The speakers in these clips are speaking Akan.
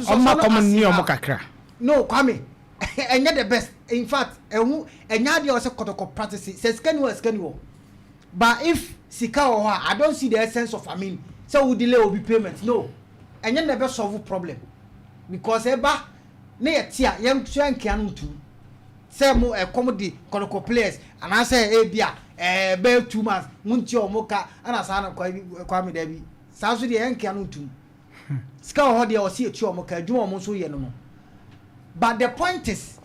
common near Mokakra. No, Kwame. And yet the best. In fact, and Yadi also Kotoko practice says Kenwo. But if Sika or I don't see the essence of so we delay will be payment. No. And you never solve a problem. Because Eba near Tia, young Chan can too. Say more a comedy Kotoko players, and I say, Abia, bear 2 months, Muntio Moka, and Asana Kwame Debbie. South the young can too. Sika or the or see a Chomoka, do almost so no. But the point is,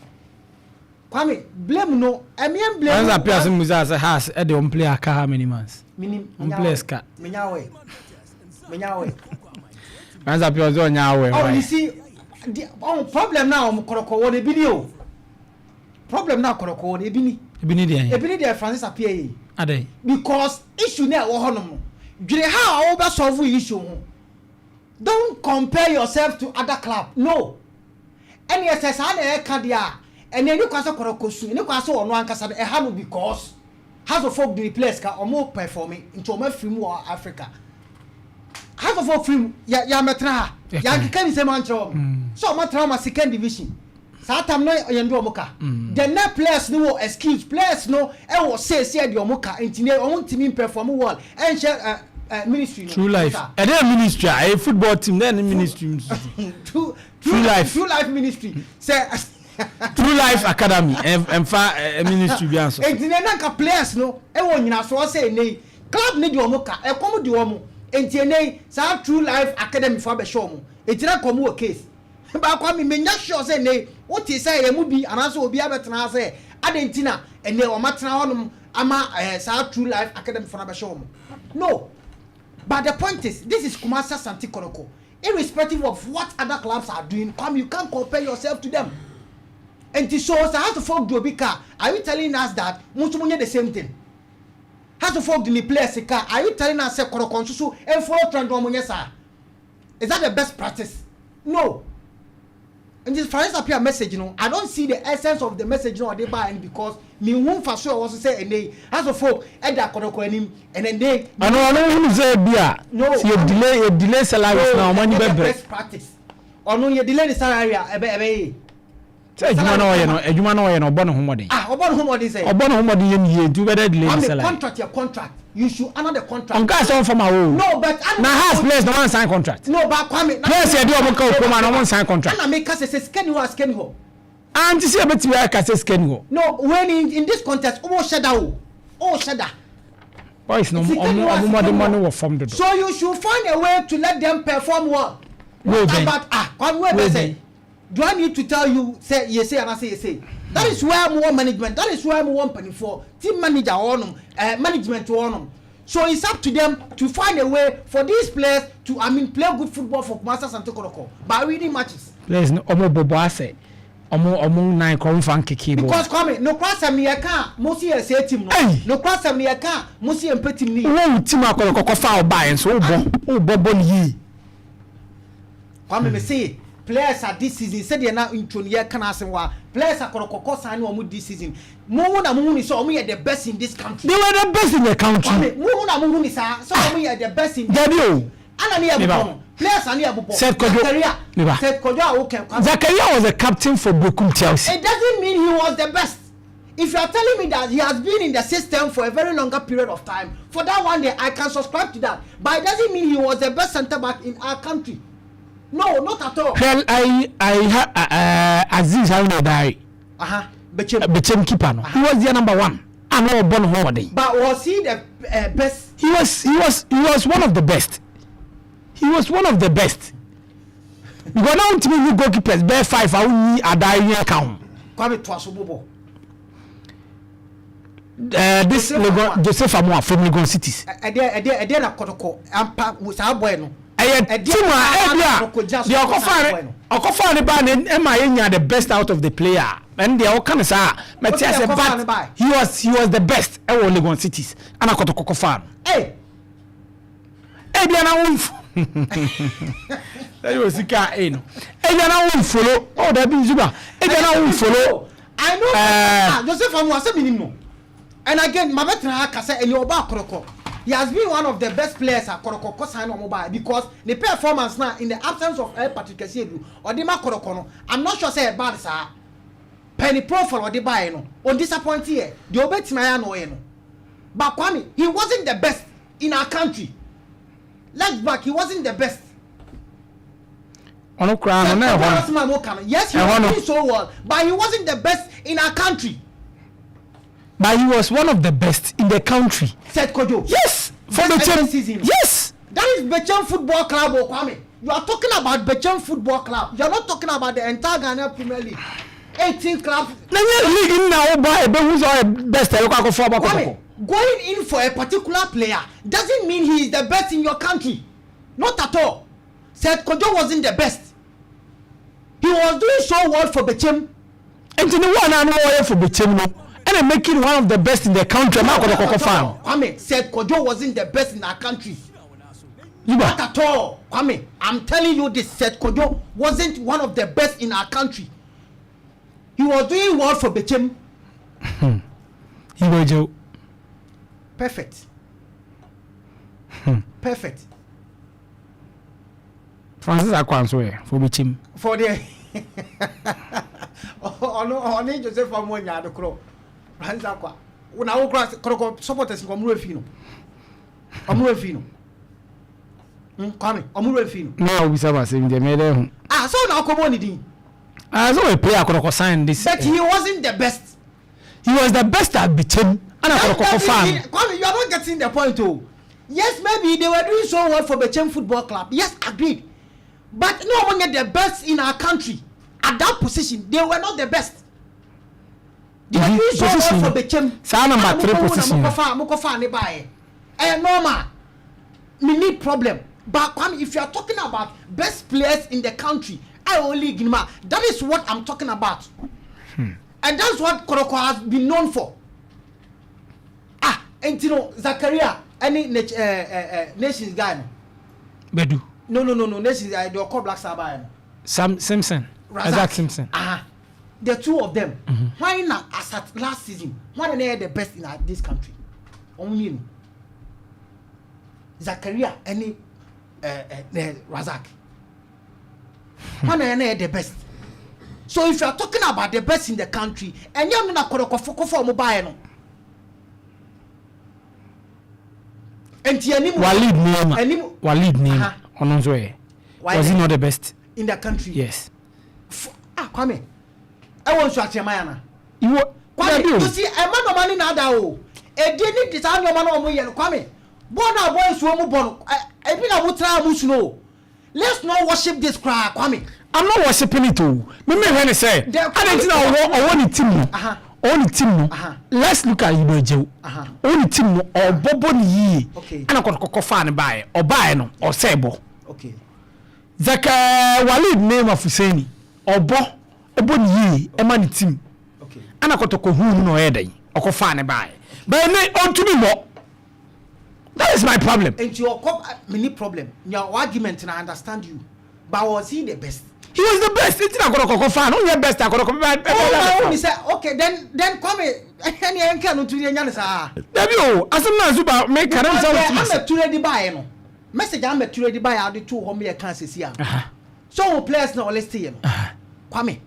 Kwame, blame no, I mean blame. As a person who has a house, I don't play a car how many months? Meaning, play a car. Menyawe. As a person on your way. Oh, you see, the problem now, Kotoko, the video. Problem now, Kotoko, the Bini there, Francis appear. Are they? Because issue now, Honor. You know how over solve issue. Don't compare yourself to other club. No. And yes, I can't and then you can say Korokosu, and you can say on one casa a handle because House of Folk replace or more performing into a film or Africa. House of Folk film, Yametra, Yankan is a mantra. So much trauma, second division. Satam no Yandomoka. The net players no excuse, players no, I will say, Yomoka, and Tine, I want to mean perform well and share ministry. True life. And then ministry, a football team, then ministry. True life ministry. Say True Life Academy and far ministry be answer. And the players no, everyone in so say nay. Club need your moka, a common duomo, and TNA, some True Life Academy for the show. It's not a case. But Kwame, me not sure say nay. What he say, a movie, and also be able to say, Argentina, and they are maternal ama South True Life Academy for the show. No, but the point is, this is Kumasa Santi Kotoko. Irrespective of what other clubs are doing, Kwame, you can't compare yourself to them. And it shows how to folk do Bika. Are you telling us that Mutumunye the same thing? How to folk do the players? Are you telling us that Korokonsusu and follow Trandomunyesa? Is that the best practice? No. And this for appear message, I don't see the essence of the message they buy because me won't for sure also say and they as a folk at that Koroko and then they I know who say beer. No, so you delay salary now money best practice. Or no, you delay the salary say ejuma no ye no obo no homodi obo no homodi say obo no homodi ye do better delay salary contract you should honor the contract on gas on for my own no but na house place no one sign contract no but Kwame place ye do obo ka okoma no one sign contract na make say scan ho and see abeti we ka say scan ho no when in this contest shada boys no money will form the so you should find a way to let them perform well but Kwame say do I need to tell you say yes say and I say yes say that is where more management that is where more company for team manager on management on so it's up to them to find a way for these players to play good football for Masters and Kotoko by winning matches players no omo bobo ase omo nine come fan keke because come no class am ye kan mo see say team no class am ye kan mo see empe team ni wo team Kotoko fa oba so wo bobo ni come me say players are this season said they now intro year can ask players are Kotoko sign one this season mo ni so omo the best in this country they were the best in the country mo ni sa so omo the best in Daddy ana ni abubo players are ni abubo Zakaria was a captain for Bokum Chelsea. It doesn't mean he was the best. If you are telling me that he has been in the system for a very longer period of time, for that one day I can subscribe to that, but it doesn't mean he was the best centre back in our country. No, not at all. Well, Aziz Al-Nadai. Bechem keeper. He was the number one. I know Bon Holiday. But was he the best? He was one of the best. He was one of the best. Because now to me you goalkeepers bear 5 I will need a die account. Come to us bobo. This Joseph Amwa from Legon Cities. I dare na Kotoko ampa with our bueno. The Okofane ban and MIA the best out of the player. And they all kind of say, but he was the best at Legon Cities. And I Kotoko fan. Hey, that was the car. And I won't follow. Oh, that be Zuba. And I won't follow. I know Joseph Amwa minimum. And again, my veteran can say, and you're back, Kotoko. he has been one of the best players at Kotoko sign on mobile because the performance now in the absence of Patrick Kesiedu or the Kotoko, I'm not sure say bad sir. Penny profile or the buy no on disappointed here. The Obetimaya no. But Kwame, he wasn't the best in our country. Left back, he wasn't the best. Yes, he was doing so well, but he wasn't the best in our country. But he was one of the best in the country. Said Kojo. Yes, for Bechem season. Yes, that is Bechem Football Club. Kwame, you are talking about Bechem Football Club. You are not talking about the entire Ghana Premier League. 18 clubs. League now by who's our best. Kwame, going in for a particular player doesn't mean he is the best in your country. Not at all. Said Kojo wasn't the best. He was doing so well for Bechem. And to the one I know for Bechem, and I'm making one of the best in the country. Kwame said Kojo wasn't the best in our country. Not at all. Kwame, I'm telling you this. Said Kojo wasn't one of the best in our country. He was doing well for Bechem. He was Joe. Perfect. Perfect. Francis Akwanswe for Bechem. For the on Joseph Amonia the crow. Francis Akwa. When I will supporters in Omurefino. Kwame, Omurefino. No, we saw us in the middle. So now come on, I saw a player could sign this. But he wasn't the best. He was the best at Bechem. And I could fan. Kwame, you are not getting the point, oh. Yes, maybe they were doing so well for Bechem Football Club. Yes, agreed. But no one get the best in our country. At that position, they were not the best. They were doing so well for Bechem. Sa number 3 position. Normal. We need problem. But Kwame, if you are talking about best players in the country, that is what I'm talking about. And that's what Kotoko has been known for. And you know, Zakaria, any nations guy. Bedu. No, nations guy, they call Black Sabbath. Sam Simpson. Razak Simpson. The two of them. Why not as at last season? Why are they the best in this country? Only Zakaria, any Razak. Why are they the best? So if you are talking about the best in the country, and you're not going to focus for mobile, and Walid name was he not the best in the country? Yes. Kwame, I want to ask you, man. You see, a man of money now, though. A didn't design your man on me, Kwame. Born our boys who born. I mean, I would try to know. Let's not worship this cry, Kwame. I'm not worshiping it too. Me when I say, I don't know. I want team. Only team. Let's look at you, only team or Bobo Yi. Okay. And I got Kotoko fan buy or buy no or Sebo. Okay. Zaka Walid name of Husseini or Bo Ebon Yi a money team. Okay. And I got Kotoko who no head or fan buy. But on to me more. That is my problem. And your many problem. Your argument, and I understand you. But was he the best? He was the best. It's not going to fan. Only the best. I got to say, okay, then come any can to the Yanasa. Debut, as soon as Zuba make a I'm a two buy no. Message I'm a two buy out the 2 home here Kansas here. So players now let's see him. Kwame.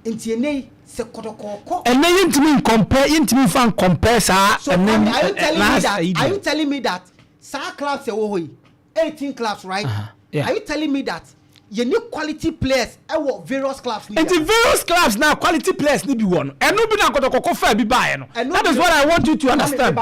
Into nay se Kotoko. And then into me fan compare sir. So are you telling me that sir clubs 18 clubs, right? Yeah. Are you telling me that you need quality players at various clubs? And the various clubs now, quality players need one. And nobody got to fair be buying. That is what I want you to understand.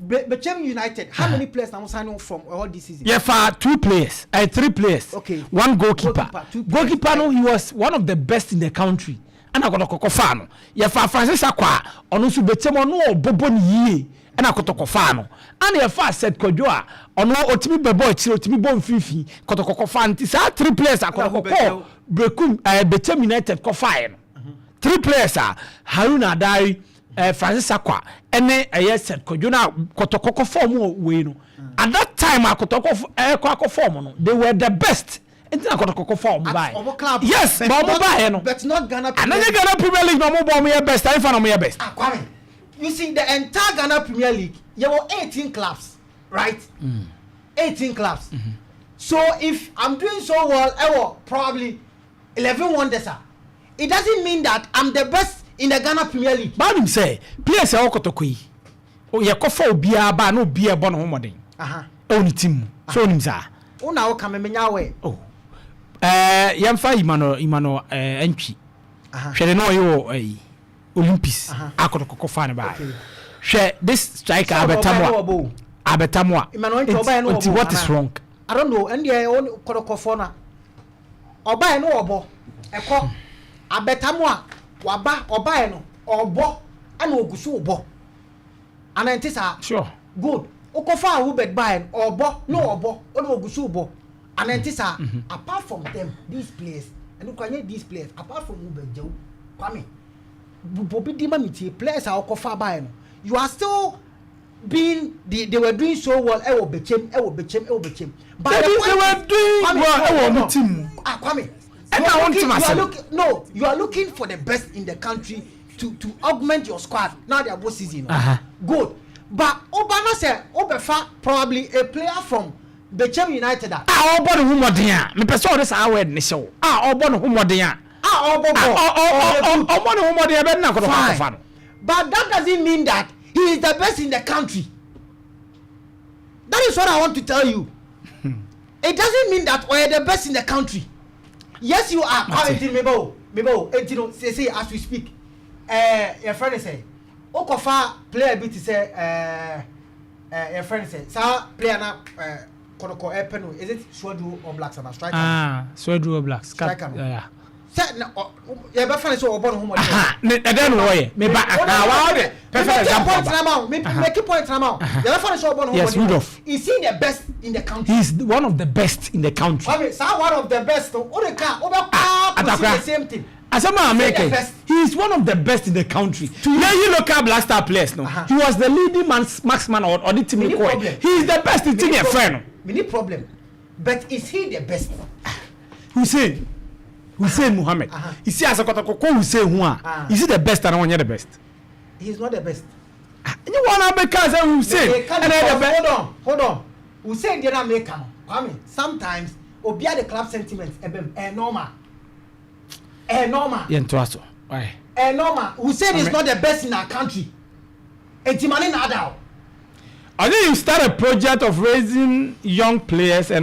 Bechem United, how many players now signing from all this season? Yeah, for 2 players, 3 players. Okay. 1 goalkeeper. Goalkeeper, no, he was one of the best in the country. And I got to Kokofano. Yeah, for Francis Akwa, on also Bechem no Bobo Yi. And I Kotoko fano. And the first said Kojoa, or no, Otimi Bebo, Otimi Bon Fifi, Kotoko fan. These are 3 players. I Kotoko, Brekum, Bechem United, Kofine. 3 players are Haruna Dari, Francis Akwa, and then I said Kojona, Kotoko form Wino. At that time, I Kotoko form, they were the best. And then I Kotoko form by. Yes, but not Ghana. Another Ghana Premier League, no more me best. I found me best. You see, the entire Ghana Premier League, there were 18 clubs. right? 18 clubs. So if I'm doing so well, I will probably 11 wonders. It doesn't mean that I'm the best in the Ghana Premier League. But him say, players are Kotoko yi. O ye kofa obia ba no obia bo no homoden. Oni team. So onim sa. Una o kame menya we. Oh. Yamfa imano entwi. Hwede no yo Olympics Kotoko fa ne ba. Hwe this striker abetamwa. What is wrong? I don't know. And the own Kotoko fona. Oba no obo. Eko abetamwa waba oba no obo ana ogusu obo. And it is sure. Good. Okofa who bet buy obo no obo ono ogusu obo. And it is apart from them these players and you can these players apart from who bet Joe Kwame Bobby Dimamiti players are okofa buy no. You are still being they were doing so well. I will be But they were doing well. Kwame. You are looking for the best in the country to augment your squad. Now they are both season. Good. But Obama said Obefa probably a player from Bechem United. Obon who modern. Me person this award ni show. Obon who modern. Obon who modern be na ko. But that doesn't mean that he is the best in the country. That is what I want to tell you. It doesn't mean that we are the best in the country. Yes, you are. Mebo, say as we speak. Your friend say, Okofa player bit say, your friend say, sa player na Kotoko Epenu. Is it Swadu or Blacks and a striker? Swadu or Blacks. Striker. Yeah. Yeah, but friend so obo no then why? Me ba perfect example. Make point now. The friend so obo no. Yes, Rudolph. Is he the best in the country? He's one of the best in the country. I mean, one of the best. The same thing. Asama American. He is one of the best in the country. You local Black Star players no. He was the leading marksman or the team. He is the best in team friend. Many problem. But is he the best? Hussein Muhammad. You see as a Kotoko Hussein Hua. Is he the best and one the best? He is not the best. You want to because Hussein. Hold on. Hussein did not make him. I mean, sometimes obia the club sentiments normal. Normal. Why? Normal. Hussein is not the best in our country. Etimani Nadal. I think you start a project of raising young players and